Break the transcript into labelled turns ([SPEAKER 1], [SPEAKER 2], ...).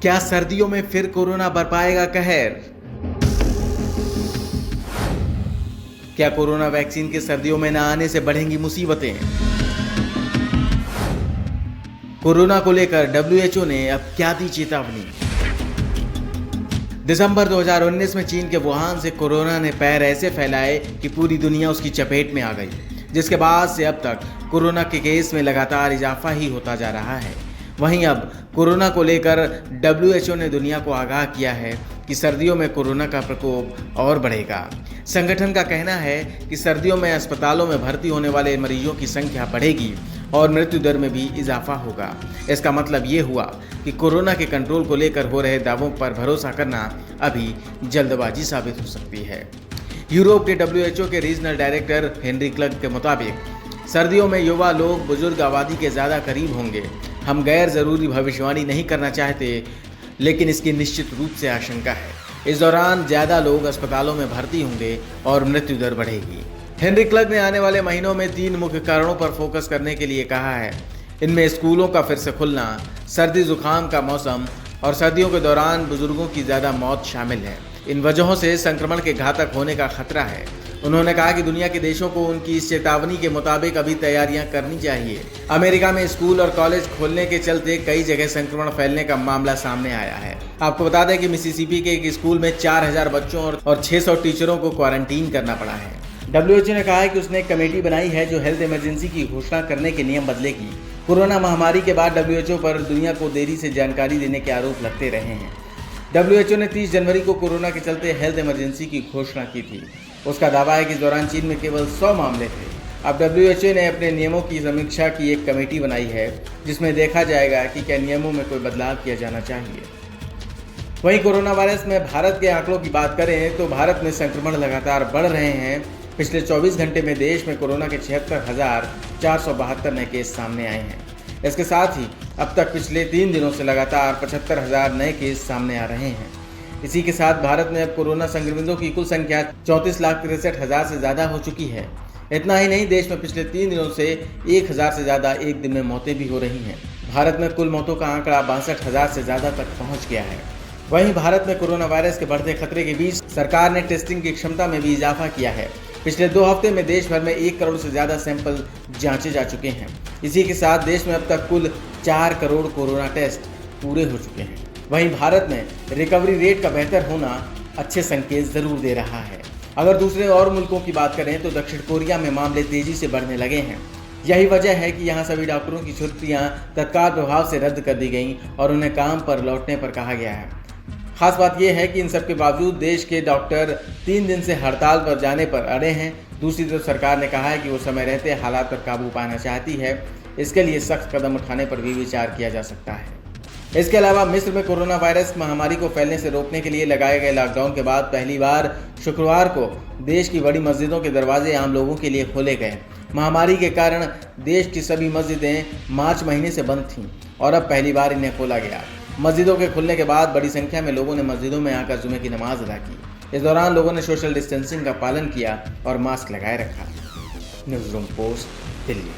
[SPEAKER 1] क्या सर्दियों में फिर कोरोना बरपाएगा कहर? क्या कोरोना वैक्सीन के सर्दियों में न आने से बढ़ेंगी मुसीबतें? कोरोना को लेकर डब्ल्यूएचओ ने अब क्या दी चेतावनी? दिसंबर 2019 में चीन के वुहान से कोरोना ने पैर ऐसे फैलाए कि पूरी दुनिया उसकी चपेट में आ गई, जिसके बाद से अब तक कोरोना के केस में लगातार इजाफा ही होता जा रहा है। वहीं अब कोरोना को लेकर डब्ल्यूएचओ ने दुनिया को आगाह किया है कि सर्दियों में कोरोना का प्रकोप और बढ़ेगा। संगठन का कहना है कि सर्दियों में अस्पतालों में भर्ती होने वाले मरीजों की संख्या बढ़ेगी और मृत्यु दर में भी इजाफा होगा। इसका मतलब ये हुआ कि कोरोना के कंट्रोल को लेकर हो रहे दावों पर भरोसा करना अभी जल्दबाजी साबित हो सकती है। यूरोप के डब्ल्यूएचओ के रीजनल डायरेक्टर हेनरी क्लग के मुताबिक सर्दियों में युवा लोग बुजुर्ग आबादी के ज़्यादा करीब होंगे। हम गैर ज़रूरी भविष्यवाणी नहीं करना चाहते, लेकिन इसकी निश्चित रूप से आशंका है। इस दौरान ज़्यादा लोग अस्पतालों में भर्ती होंगे और मृत्यु दर बढ़ेगी। हेनरी क्लग ने आने वाले महीनों में 3 मुख्य कारणों पर फोकस करने के लिए कहा है। इनमें स्कूलों का फिर से खुलना, सर्दी जुकाम का मौसम और सर्दियों के दौरान बुजुर्गों की ज़्यादा मौत शामिल है। इन वजहों से संक्रमण के घातक होने का खतरा है। उन्होंने कहा कि दुनिया के देशों को उनकी इस चेतावनी के मुताबिक अभी तैयारियां करनी चाहिए। अमेरिका में स्कूल और कॉलेज खोलने के चलते कई जगह संक्रमण फैलने का मामला सामने आया है। आपको बता दें कि मिसिसिपी के एक स्कूल में 4000 बच्चों और 600 टीचरों को क्वारंटीन करना पड़ा है। डब्ल्यूएचओ ने कहा है कि उसने एक कमेटी बनाई है जो हेल्थ इमरजेंसी की घोषणा करने के नियम बदलेगी। कोरोना महामारी के बाद डब्ल्यूएचओ पर दुनिया को देरी से जानकारी देने के आरोप लगते रहे हैं। डब्ल्यूएचओ ने 30 जनवरी को कोरोना के चलते हेल्थ इमरजेंसी की घोषणा की थी। उसका दावा है कि इस दौरान चीन में केवल 100 मामले थे। अब डब्ल्यूएचओ ने अपने नियमों की समीक्षा की एक कमेटी बनाई है, जिसमें देखा जाएगा कि क्या नियमों में कोई बदलाव किया जाना चाहिए। वहीं कोरोना वायरस में भारत के आंकड़ों की बात करें तो भारत में संक्रमण लगातार बढ़ रहे हैं। पिछले 24 घंटे में देश में कोरोना के 76,472 नए केस सामने आए हैं। इसके साथ ही अब तक पिछले 3 दिनों से लगातार 75,000 नए केस सामने आ रहे हैं। इसी के साथ भारत में अब कोरोना संक्रमितों की कुल संख्या 34,63,000 से ज़्यादा हो चुकी है। इतना ही नहीं, देश में पिछले 3 दिनों से 1,000 से ज़्यादा एक दिन में मौतें भी हो रही हैं। भारत में कुल मौतों का आंकड़ा 62,000 से ज़्यादा तक पहुँच गया है। वहीं भारत में कोरोना वायरस के बढ़ते खतरे के बीच सरकार ने टेस्टिंग की क्षमता में भी इजाफा किया है। पिछले 2 हफ्ते में देश भर में 1 करोड़ से ज़्यादा सैंपल जांचे जा चुके हैं। इसी के साथ देश में अब तक कुल 4 करोड़ कोरोना टेस्ट पूरे हो चुके हैं। वहीं भारत में रिकवरी रेट का बेहतर होना अच्छे संकेत जरूर दे रहा है। अगर दूसरे और मुल्कों की बात करें तो दक्षिण कोरिया में मामले तेजी से बढ़ने लगे हैं। यही वजह है कि यहाँ सभी डॉक्टरों की छुट्टियाँ तत्काल प्रभाव से रद्द कर दी गई और उन्हें काम पर लौटने पर कहा गया है। खास बात यह है कि इन सब के बावजूद देश के डॉक्टर 3 दिन से हड़ताल पर जाने पर अड़े हैं। दूसरी तरफ सरकार ने कहा है कि वो समय रहते हालात पर काबू पाना चाहती है। इसके लिए सख्त कदम उठाने पर भी विचार किया जा सकता है। इसके अलावा मिस्र में कोरोना वायरस महामारी को फैलने से रोकने के लिए लगाए गए लॉकडाउन के बाद पहली बार शुक्रवार को देश की बड़ी मस्जिदों के दरवाजे आम लोगों के लिए खोले गए। महामारी के कारण देश की सभी मस्जिदें मार्च महीने से बंद थीं और अब पहली बार इन्हें खोला गया। मस्जिदों के खुलने के बाद बड़ी संख्या में लोगों ने मस्जिदों में आकर जुमे की नमाज अदा की। इस दौरान लोगों ने सोशल डिस्टेंसिंग का पालन किया और मास्क लगाए रखा। News room post, Delhi.